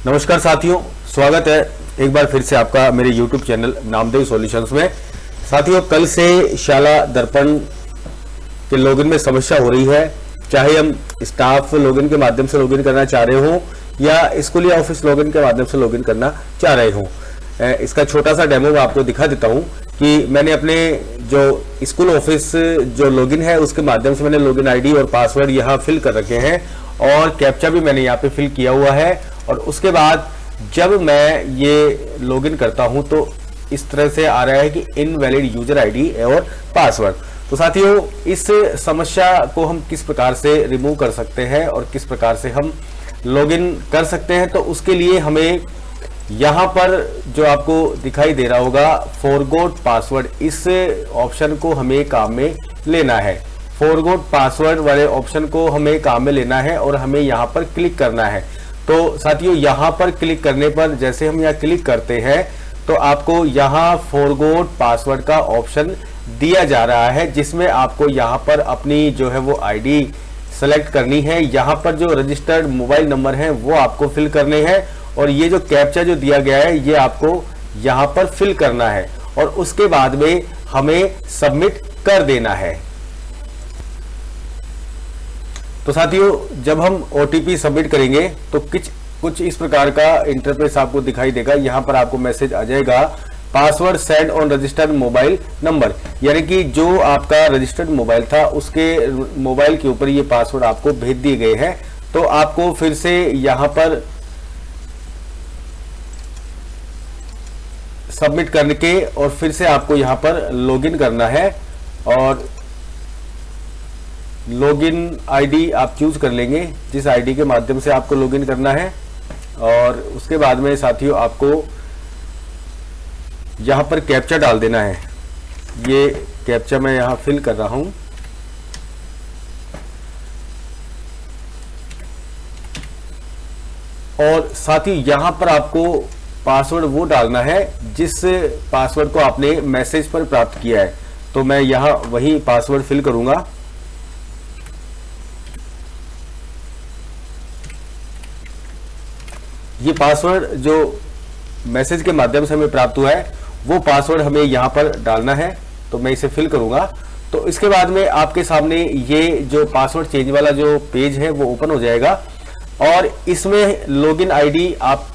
नमस्कार साथियों, स्वागत है एक बार फिर से आपका मेरे YouTube चैनल नामदेव सॉल्यूशंस में। साथियों, कल से शाला दर्पण के लॉगिन में समस्या हो रही है। चाहे हम स्टाफ लॉगिन के माध्यम से लॉगिन करना चाह रहे हो या स्कूल या ऑफिस लॉगिन के माध्यम से लॉगिन करना चाह रहे हो। इसका छोटा सा डेमो मैं आपको दिखा देता हूं कि मैंने अपने जो स्कूल ऑफिस जो लॉगिन है उसके माध्यम से मैंने लॉगिन आईडी और पासवर्ड यहाँ फिल कर रखे हैं और कैप्चा भी मैंने यहाँ पे फिल किया हुआ है। और उसके बाद जब मैं ये लॉगिन करता हूं तो इस तरह से आ रहा है कि इनवैलिड यूजर आईडी और पासवर्ड। तो साथियों, इस समस्या को हम किस प्रकार से रिमूव कर सकते हैं और किस प्रकार से हम लॉगिन कर सकते हैं, तो उसके लिए हमें यहाँ पर जो आपको दिखाई दे रहा होगा फॉरगॉट पासवर्ड, इस ऑप्शन को हमें काम में लेना है। फॉरगॉट पासवर्ड वाले ऑप्शन को हमें काम में लेना है और हमें यहाँ पर क्लिक करना है। तो साथियों, यहाँ पर क्लिक करने पर जैसे हम यहाँ क्लिक करते हैं तो आपको यहाँ फॉरगॉट पासवर्ड का ऑप्शन दिया जा रहा है, जिसमें आपको यहाँ पर अपनी जो है वो आईडी सेलेक्ट करनी है। यहाँ पर जो रजिस्टर्ड मोबाइल नंबर है वो आपको फिल करने हैं और ये जो कैप्चा जो दिया गया है ये आपको यहाँ पर फिल करना है और उसके बाद में हमें सबमिट कर देना है। तो साथियों, जब हम OTP सबमिट करेंगे तो कुछ इस प्रकार का इंटरफेस आपको दिखाई देगा। यहाँ पर आपको मैसेज आ जाएगा password send on registered mobile number, यानी कि जो आपका रजिस्टर्ड मोबाइल था उसके मोबाइल के ऊपर ये पासवर्ड आपको भेज दिए गए हैं। तो आपको फिर से यहाँ पर सबमिट करके और फिर से आपको यहाँ पर लॉगिन करना है और लॉगिन आईडी आप चूज कर लेंगे जिस आईडी के माध्यम से आपको लॉगिन करना है। और उसके बाद में साथियों आपको यहाँ पर कैप्चा डाल देना है। ये कैप्चा मैं यहाँ फिल कर रहा हूं और साथ ही यहाँ पर आपको पासवर्ड वो डालना है जिस पासवर्ड को आपने मैसेज पर प्राप्त किया है। तो मैं यहाँ वही पासवर्ड फिल करूंगा। ये पासवर्ड जो मैसेज के माध्यम से हमें प्राप्त हुआ है वो पासवर्ड हमें यहाँ पर डालना है। तो मैं इसे फिल करूंगा। तो इसके बाद में आपके सामने ये जो पासवर्ड चेंज वाला जो पेज है वो ओपन हो जाएगा और इसमें लॉगिन आईडी आप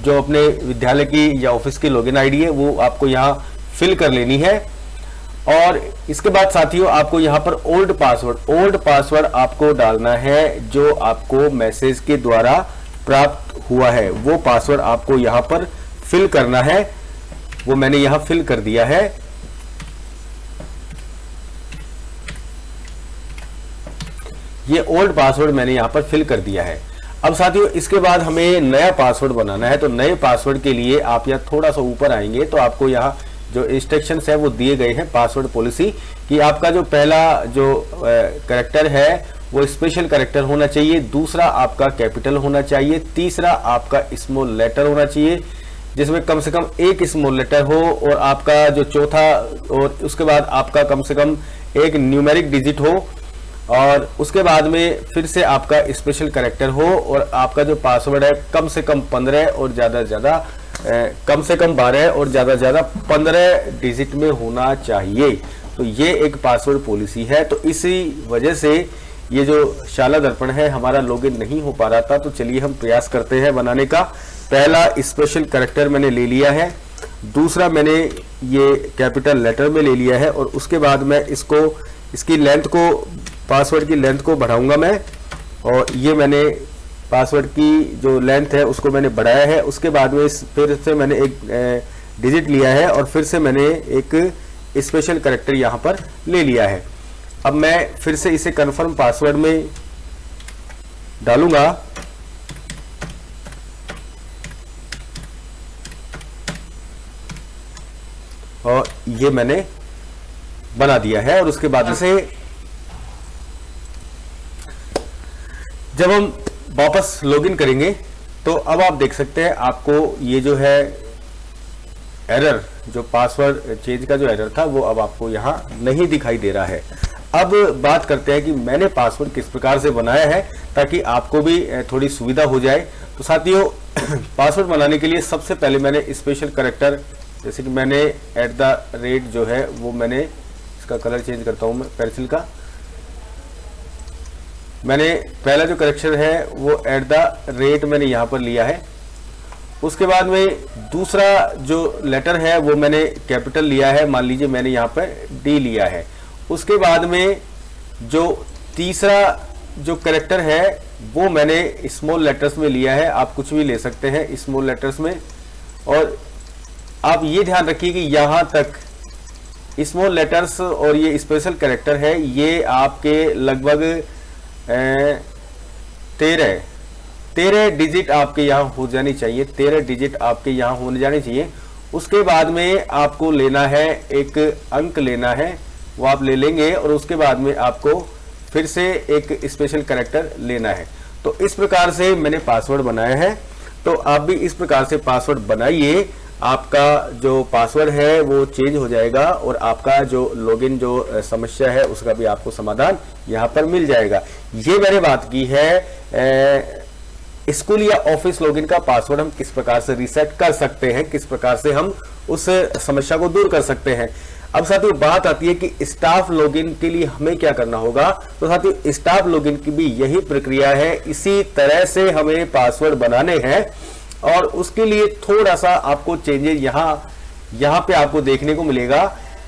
जो अपने विद्यालय की या ऑफिस की लॉगिन आईडी है वो आपको यहाँ फिल कर लेनी है। और इसके बाद साथियों आपको यहाँ पर ओल्ड पासवर्ड आपको डालना है जो आपको मैसेज के द्वारा प्राप्त हुआ है। वो पासवर्ड आपको यहाँ पर फिल करना है। वो मैंने यहाँ फिल कर दिया है। ये ओल्ड पासवर्ड मैंने यहाँ पर फिल कर दिया है। अब साथियों, इसके बाद हमें नया पासवर्ड बनाना है। तो नए पासवर्ड के लिए आप यहाँ थोड़ा सा ऊपर आएंगे तो आपको यहाँ जो इंस्ट्रक्शंस है वो दिए गए हैं पासवर्ड पॉलिसी कि आपका जो पहला जो कैरेक्टर है वो स्पेशल कैरेक्टर होना चाहिए, दूसरा आपका कैपिटल होना चाहिए, तीसरा आपका स्मॉल लेटर होना चाहिए जिसमें कम से कम एक स्मॉल लेटर हो और आपका जो चौथा और उसके बाद आपका कम से कम एक न्यूमेरिक डिजिट हो और उसके बाद में फिर से आपका स्पेशल कैरेक्टर हो और आपका जो पासवर्ड है कम से कम 15 और ज़्यादा से ज़्यादा कम से कम 12 और ज़्यादा से ज़्यादा 15 डिजिट में होना चाहिए। तो ये एक पासवर्ड पॉलिसी है। तो इसी वजह से ये जो शाला दर्पण है हमारा लॉगिन नहीं हो पा रहा था। तो चलिए हम प्रयास करते हैं बनाने का। पहला स्पेशल कैरेक्टर मैंने ले लिया है, दूसरा मैंने ये कैपिटल लेटर में ले लिया है और उसके बाद मैं इसकी लेंथ को पासवर्ड की लेंथ को बढ़ाऊंगा मैं और ये मैंने पासवर्ड की जो लेंथ है उसको मैंने बढ़ाया है। उसके बाद में फिर से मैंने एक डिजिट लिया है और फिर से मैंने एक स्पेशल कैरेक्टर यहाँ पर ले लिया है। अब मैं फिर से इसे कंफर्म पासवर्ड में डालूंगा और ये मैंने बना दिया है। और उसके बाद से जब हम वापस लॉगिन करेंगे तो अब आप देख सकते हैं आपको ये जो है एरर, जो पासवर्ड चेंज का जो एरर था वो अब आपको यहाँ नहीं दिखाई दे रहा है। अब बात करते हैं कि मैंने पासवर्ड किस प्रकार से बनाया है ताकि आपको भी थोड़ी सुविधा हो जाए। तो साथियों पासवर्ड बनाने के लिए सबसे पहले मैंने स्पेशल कैरेक्टर, जैसे कि मैंने @ जो है वो मैंने इसका कलर चेंज करता हूं मैं पेंसिल का। मैंने पहला जो करेक्शन है वो @ मैंने यहां पर लिया है। उसके बाद में दूसरा जो लेटर है वो मैंने कैपिटल लिया है, मान लीजिए मैंने यहां पर D लिया है। उसके बाद में जो तीसरा जो करेक्टर है वो मैंने स्मॉल लेटर्स में लिया है, आप कुछ भी ले सकते हैं स्मॉल लेटर्स में। और आप ये ध्यान रखिए कि यहां तक स्मॉल लेटर्स और ये स्पेशल कैरेक्टर है, ये आपके लगभग 13 डिजिट आपके यहाँ हो जानी चाहिए, 13 डिजिट आपके यहाँ होने जाने चाहिए। उसके बाद में आपको लेना है एक अंक लेना है, वो आप ले लेंगे और उसके बाद में आपको फिर से एक स्पेशल कैरेक्टर लेना है। तो इस प्रकार से मैंने पासवर्ड बनाया है, तो आप भी इस प्रकार से पासवर्ड बनाइए, आपका जो पासवर्ड है वो चेंज हो जाएगा और आपका जो लॉगिन जो समस्या है उसका भी आपको समाधान यहाँ पर मिल जाएगा। ये मैंने बात की है स्कूल या ऑफिस लॉगिन का पासवर्ड हम किस प्रकार से रीसेट कर सकते हैं, किस प्रकार से हम उस समस्या को दूर कर सकते हैं। अब साथियों बात आती है कि स्टाफ लॉगिन के लिए हमें क्या करना होगा। तो साथियों स्टाफ लॉगिन की भी यही प्रक्रिया है, इसी तरह से हमें पासवर्ड बनाने हैं और उसके लिए थोड़ा सा आपको चेंजेस यहां पे आपको देखने को मिलेगा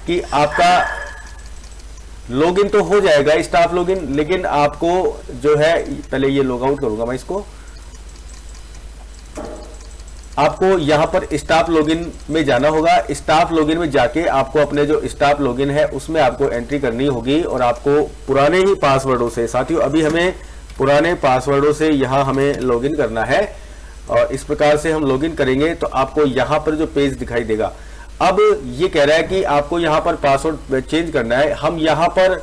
कि आपका लॉगिन तो हो जाएगा स्टाफ लॉगिन, लेकिन आपको जो है पहले ये लॉग आउट करूंगा मैं इसको। आपको यहां पर स्टाफ लॉगिन में जाना होगा। स्टाफ लॉगिन में जाके आपको अपने जो स्टाफ लॉगिन है उसमें आपको एंट्री करनी होगी और आपको पुराने ही पासवर्डों से, साथियों अभी हमें पुराने पासवर्डों से यहां हमें लॉगिन करना है और इस प्रकार से हम लॉगिन करेंगे तो आपको यहां पर जो पेज दिखाई देगा। अब ये कह रहा है कि आपको यहां पर पासवर्ड चेंज करना है, हम यहां पर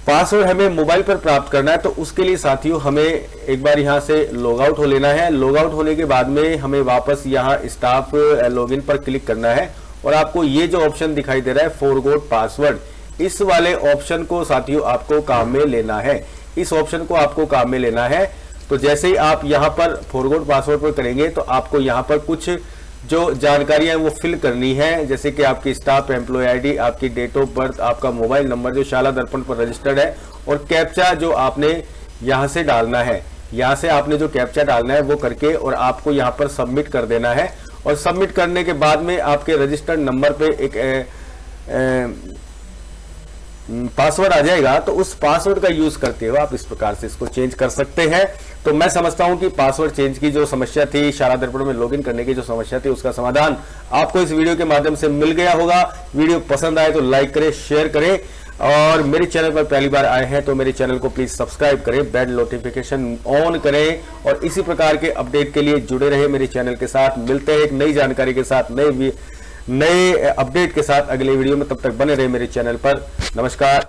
पासवर्ड हमें मोबाइल पर प्राप्त करना है। तो उसके लिए साथियों हमें एक बार यहां से लॉग आउट हो लेना है। लॉग आउट होने के बाद में हमें वापस यहां स्टाफ लॉगिन पर क्लिक करना है और आपको ये जो ऑप्शन दिखाई दे रहा है फॉरगॉट पासवर्ड, इस वाले ऑप्शन को साथियों आपको काम में लेना है। इस ऑप्शन को आपको काम में लेना है। तो जैसे ही आप यहां पर फॉरगॉट पासवर्ड पर करेंगे तो आपको यहां पर कुछ जो जानकारियां वो फिल करनी है, जैसे कि आपकी स्टाफ एम्प्लॉय आईडी, आपकी डेट ऑफ बर्थ, आपका मोबाइल नंबर जो शाला दर्पण पर रजिस्टर्ड है और कैप्चा जो आपने यहां से डालना है। यहां से आपने जो कैप्चा डालना है वो करके और आपको यहां पर सबमिट कर देना है और सबमिट करने के बाद में आपके रजिस्टर्ड नंबर पे एक पासवर्ड आ जाएगा। तो उस पासवर्ड का यूज करते हुए आप इस प्रकार से इसको चेंज कर सकते हैं। तो मैं समझता हूं कि पासवर्ड चेंज की जो समस्या थी, शाला दर्पण में लॉगिन करने की जो समस्या थी, उसका समाधान आपको इस वीडियो के माध्यम से मिल गया होगा। वीडियो पसंद आए तो लाइक करें, शेयर करें और मेरे चैनल पर पहली बार आए हैं तो मेरे चैनल को प्लीज सब्सक्राइब करें, बेल नोटिफिकेशन ऑन करें और इसी प्रकार के अपडेट के लिए जुड़े रहे मेरे चैनल के साथ। मिलते हैं एक नई जानकारी के साथ, नए अपडेट के साथ अगले वीडियो में। तब तक बने रहे मेरे चैनल पर। नमस्कार।